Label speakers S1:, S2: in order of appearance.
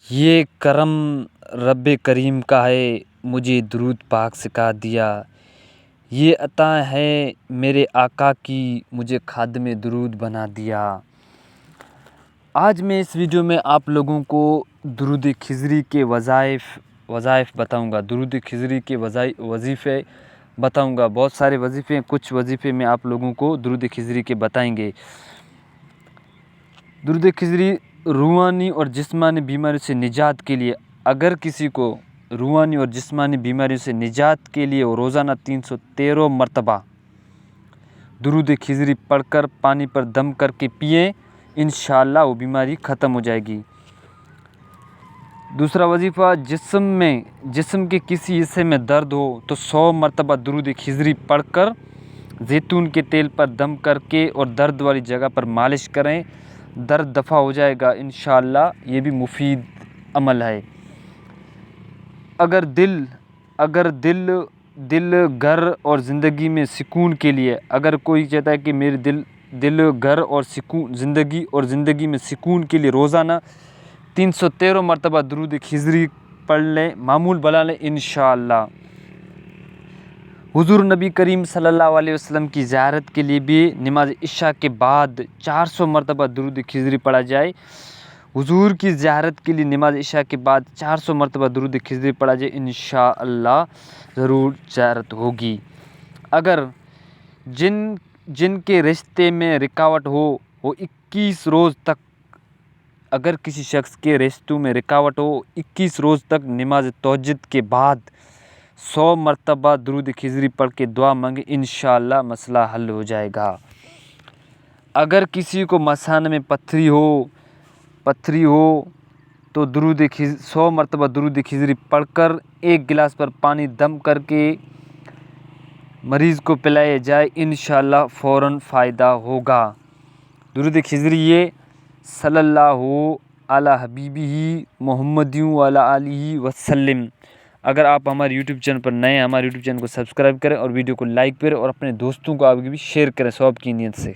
S1: یہ کرم رب کریم کا ہے، مجھے درود پاک سکھا دیا۔ یہ عطا ہے میرے آقا کی، مجھے خادم درود بنا دیا۔ آج میں اس ویڈیو میں آپ لوگوں کو درود خضری کے وظائف بتاؤں گا۔ درود خضری کے وظیفے بتاؤں گا۔ بہت سارے وظیفے ہیں، کچھ وظیفے میں آپ لوگوں کو درود خضری کے بتائیں گے۔ درود خضری روحانی اور جسمانی بیماریوں سے نجات کے لیے، اگر کسی کو روحانی اور جسمانی بیماریوں سے نجات کے لیے روزانہ 313 مرتبہ درود خضری پڑھ کر پانی پر دم کر کے پئیں، انشاءاللہ وہ بیماری ختم ہو جائے گی۔ دوسرا وظیفہ، جسم کے کسی حصے میں درد ہو تو 100 مرتبہ درود خضری پڑھ کر زیتون کے تیل پر دم کر کے اور درد والی جگہ پر مالش کریں، درد دفع ہو جائے گا انشاءاللہ۔ یہ بھی مفید عمل ہے۔ اگر دل گھر اور زندگی میں سکون کے لیے، اگر کوئی چاہتا ہے کہ میرے دل گھر اور زندگی میں سکون کے لیے روزانہ 313 مرتبہ درود خضری پڑھ لیں، معمول بنا لیں انشاءاللہ۔ حضور نبی کریم صلی اللہ علیہ وسلم کی زیارت کے لیے بھی نماز عشاء کے بعد 400 مرتبہ درود خضری پڑھا جائے۔ حضور کی زیارت کے لیے نماز عشاء کے بعد 400 مرتبہ درود خضری پڑھا جائے، انشاءاللہ ضرور زیارت ہوگی۔ اگر جن کے رشتے میں رکاوٹ ہو، وہ 21 روز تک، اگر کسی شخص کے رشتوں میں رکاوٹ ہو، 21 روز تک نماز تہجد کے بعد 100 مرتبہ درود خضری پڑھ کے دعا مانگے، انشاءاللہ مسئلہ حل ہو جائے گا۔ اگر کسی کو مثانے میں پتھری ہو تو 100 مرتبہ درود خضری پڑھ کر 1 گلاس پر پانی دم کر کے مریض کو پلایا جائے، انشاءاللہ فوراً فائدہ ہوگا۔ درود خضری یہ صلی اللہ علی حبیبہ محمد وعلی آلہ وسلم۔ اگر آپ ہمارے یوٹیوب چینل پر نئے ہیں، ہمارے یوٹیوب چینل کو سبسکرائب کریں اور ویڈیو کو لائک کریں اور اپنے دوستوں کو آگے بھی شیئر کریں ثواب کی نیت سے۔